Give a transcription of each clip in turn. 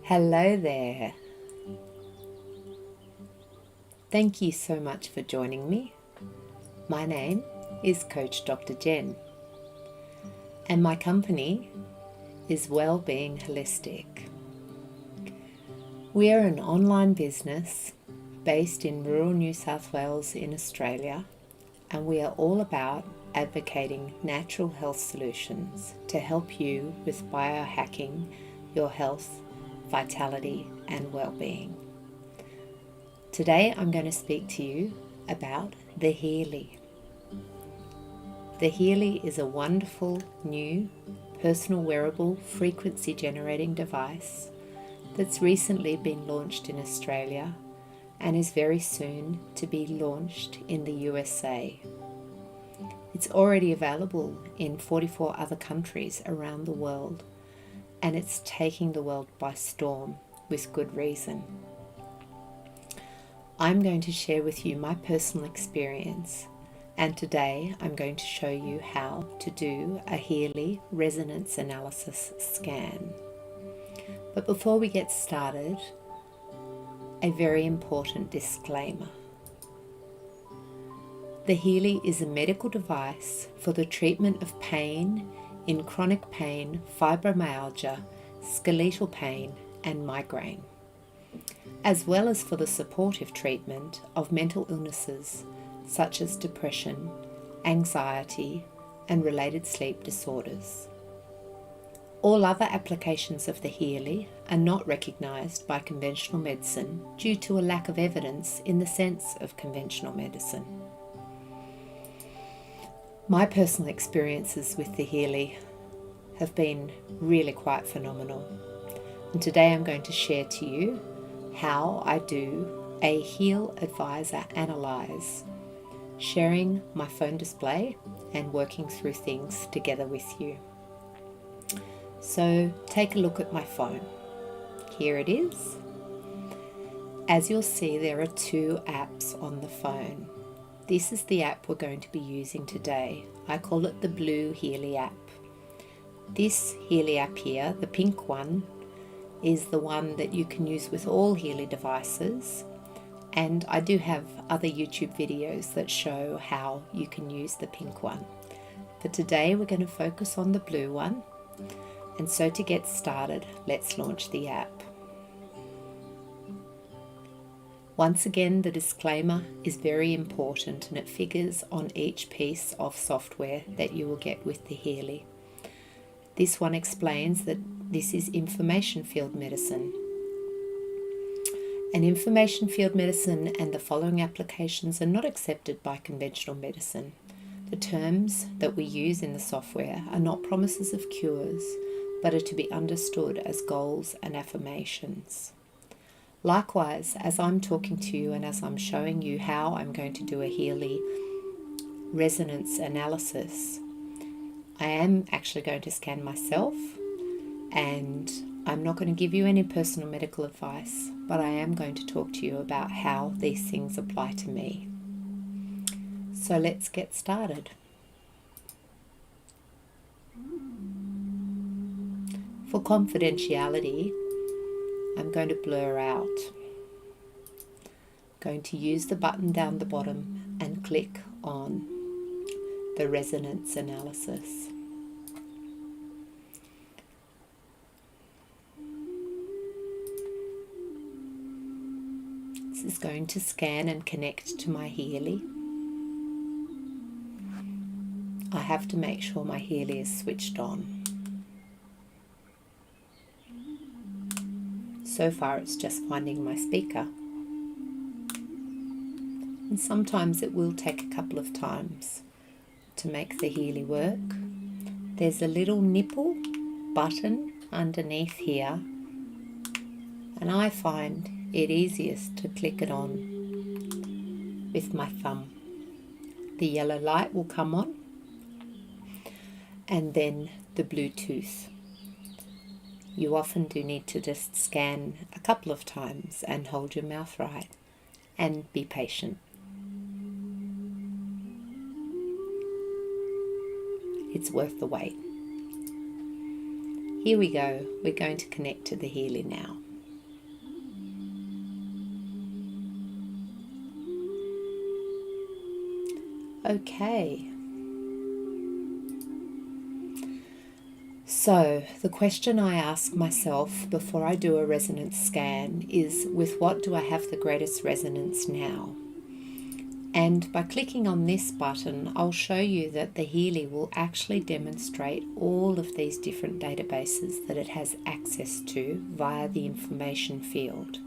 Hello there. Thank you so much for joining me. My name is Coach Dr. Jen, and my company is Wellbeing Holistic. We are an online business based in rural New South Wales in Australia, and we are all about advocating natural health solutions to help you with biohacking your health, vitality and well-being. Today I'm going to speak to you about the Healy. The Healy is a wonderful new personal wearable frequency generating device that's recently been launched in Australia and is very soon to be launched in the USA. It's already available in 44 other countries around the world, and it's taking the world by storm with good reason. I'm going to share with you my personal experience, and today I'm going to show you how to do a Healy resonance analysis scan. But before we get started, a very important disclaimer. The Healy is a medical device for the treatment of pain in chronic pain, fibromyalgia, skeletal pain and migraine, as well as for the supportive treatment of mental illnesses such as depression, anxiety and related sleep disorders. All other applications of the Healy are not recognised by conventional medicine due to a lack of evidence in the sense of conventional medicine. My personal experiences with the Healy have been really quite phenomenal, and today I'm going to share to you how I do a Heal Advisor Analyze, sharing my phone display and working through things together with you. So take a look at my phone. Here it is. As you'll see, there are two apps on the phone. This is the app we're going to be using today. I call it the Blue Healy app. This Healy app here, the pink one, is the one that you can use with all Healy devices. And I do have other YouTube videos that show how you can use the pink one. But today we're going to focus on the blue one. And so to get started, let's launch the app. Once again, the disclaimer is very important and it figures on each piece of software that you will get with the Healy. This one explains that this is information field medicine. And information field medicine and the following applications are not accepted by conventional medicine. The terms that we use in the software are not promises of cures, but are to be understood as goals and affirmations. Likewise, as I'm talking to you and as I'm showing you how I'm going to do a Healy resonance analysis, I am actually going to scan myself, and I'm not going to give you any personal medical advice, but I am going to talk to you about how these things apply to me. So let's get started. For confidentiality, I'm going to blur out. I'm going to use the button down the bottom and click on the resonance analysis. This is going to scan and connect to my Healy. I have to make sure my Healy is switched on. So far it's just finding my speaker. And sometimes it will take a couple of times to make the Healy work. There's a little nipple button underneath here, and I find it easiest to click it on with my thumb. The yellow light will come on, and then the Bluetooth. You often do need to just scan a couple of times and hold your mouth right and be patient. It's worth the wait. Here we go. We're going to connect to the Healy now. Okay. So the question I ask myself before I do a resonance scan is, with what do I have the greatest resonance now? And by clicking on this button, I'll show you that the Healy will actually demonstrate all of these different databases that it has access to via the information field.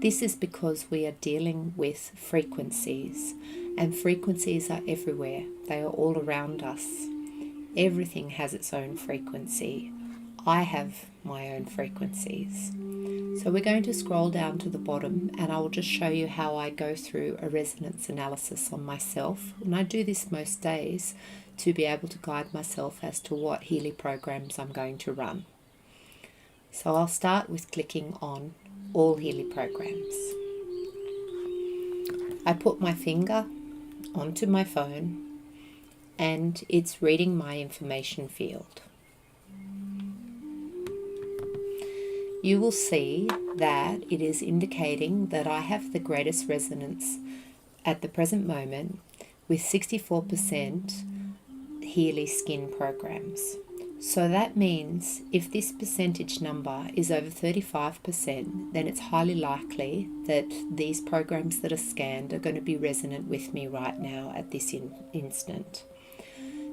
This is because we are dealing with frequencies, and frequencies are everywhere. They are all around us. Everything has its own frequency. I have my own frequencies. So we're going to scroll down to the bottom, and I will just show you how I go through a resonance analysis on myself. And I do this most days to be able to guide myself as to what Healy programs I'm going to run. So I'll start with clicking on all Healy programs. I put my finger onto my phone and it's reading my information field. You will see that it is indicating that I have the greatest resonance at the present moment with 64% Healy skin programs. So that means if this percentage number is over 35%, then it's highly likely that these programs that are scanned are going to be resonant with me right now at this instant.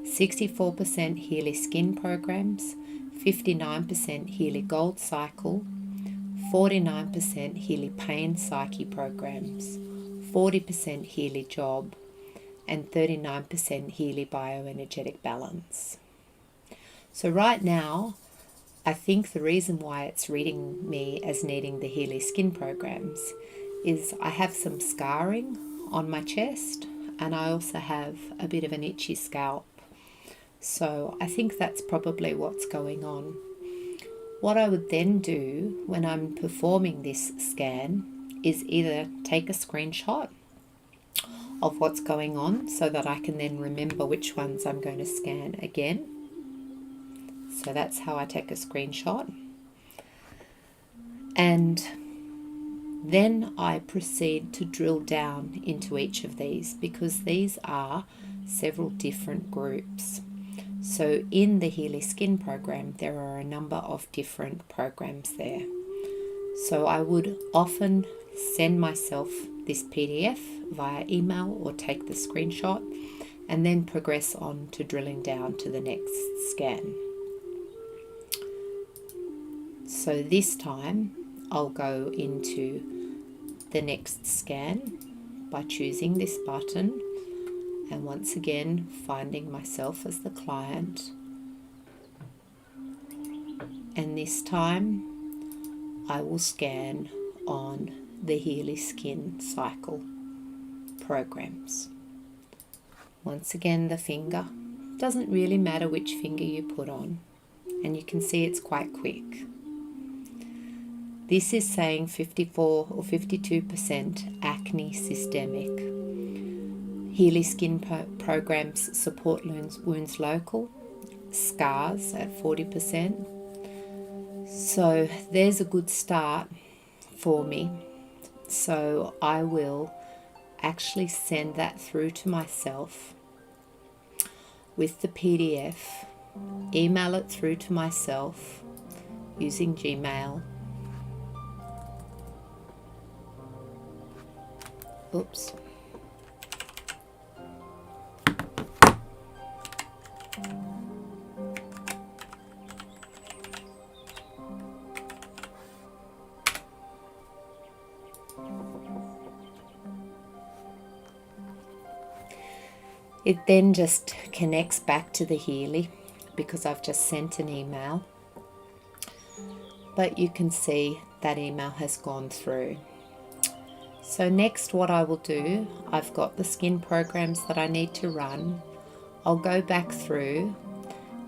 64% Healy skin programs, 59% Healy Gold Cycle, 49% Healy Pain Psyche programs, 40% Healy Job, and 39% Healy Bioenergetic Balance. So right now, I think the reason why it's reading me as needing the Healy skin programs is I have some scarring on my chest, and I also have a bit of an itchy scalp. So I think that's probably what's going on. What I would then do when I'm performing this scan is either take a screenshot of what's going on so that I can then remember which ones I'm going to scan again. So that's how I take a screenshot. And then I proceed to drill down into each of these, because these are several different groups. So in the Healy Skin program, there are a number of different programs there. So I would often send myself this PDF via email or take the screenshot and then progress on to drilling down to the next scan. So this time I'll go into the next scan by choosing this button, and once again finding myself as the client. And this time I will scan on the Healy Skin Cycle programs. Once again, the finger. Doesn't really matter which finger you put on, and you can see it's quite quick. This is saying 54 or 52% acne systemic. Healy Skin programs support wounds local, scars at 40%. So there's a good start for me. So I will actually send that through to myself with the PDF, email it through to myself using Gmail. Oops. It then just connects back to the Healy because I've just sent an email. But you can see that email has gone through. So next what I will do, I've got the skin programs that I need to run. I'll go back through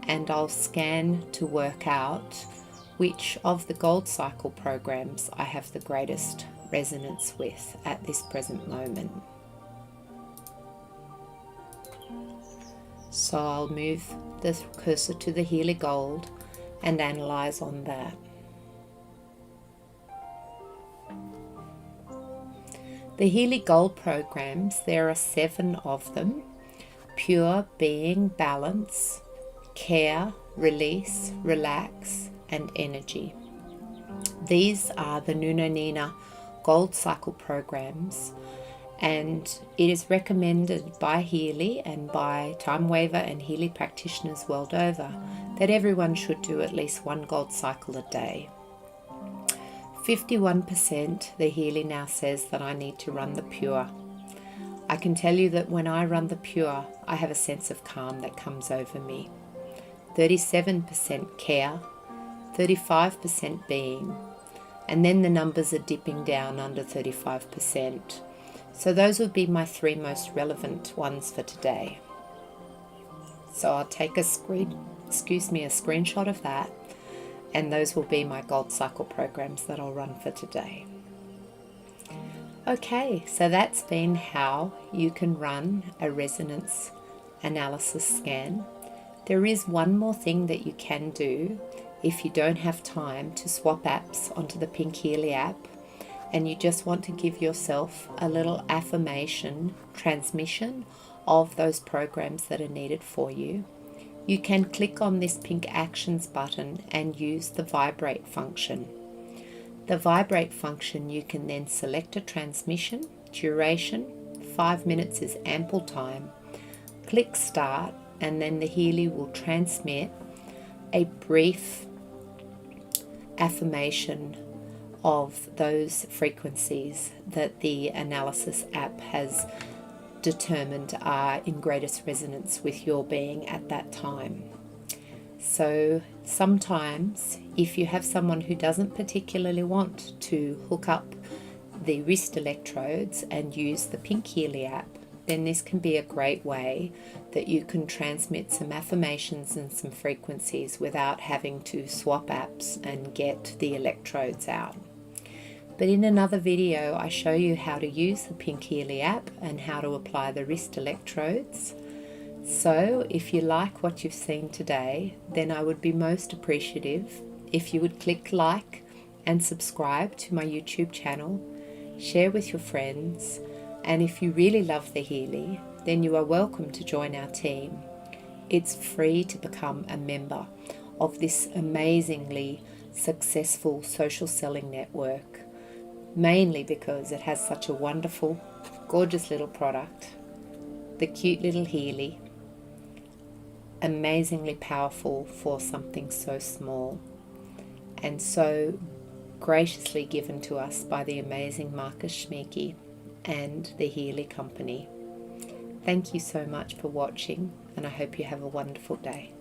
and I'll scan to work out which of the Gold Cycle programs I have the greatest resonance with at this present moment. So I'll move the cursor to the Healy Gold and analyze on that. The Healy Gold programs, there are 7 of them, pure being, balance, care, release, relax, and energy. These are the Nuno Nina Gold Cycle programs, and it is recommended by Healy and by time waiver and Healy practitioners world over that everyone should do at least one gold cycle a day. 51% the Healy now says that I need to run the pure. I can tell you that when I run the pure, I have a sense of calm that comes over me. 37% care, 35% being, and then the numbers are dipping down under 35%. So those would be my three most relevant ones for today. So I'll take a screenshot of that, and those will be my gold cycle programs that I'll run for today. Okay, so that's been how you can run a resonance analysis scan. There is one more thing that you can do if you don't have time to swap apps onto the Pink Healy app, and you just want to give yourself a little affirmation transmission of those programs that are needed for you. You can click on this pink actions button and use the vibrate function. The vibrate function, you can then select a transmission, duration, 5 minutes is ample time, click start, and then the Healy will transmit a brief affirmation of those frequencies that the analysis app has determined are in greatest resonance with your being at that time. So sometimes if you have someone who doesn't particularly want to hook up the wrist electrodes and use the Pink Healy app, then this can be a great way that you can transmit some affirmations and some frequencies without having to swap apps and get the electrodes out. But in another video, I show you how to use the Pink Healy app and how to apply the wrist electrodes. So if you like what you've seen today, then I would be most appreciative if you would click like and subscribe to my YouTube channel, share with your friends, and if you really love the Healy, then you are welcome to join our team. It's free to become a member of this amazingly successful social selling network, mainly because it has such a wonderful, gorgeous little product, the cute little Healy, amazingly powerful for something so small, and so graciously given to us by the amazing Marcus Schmeeke and the Healy Company. Thank you so much for watching, and I hope you have a wonderful day.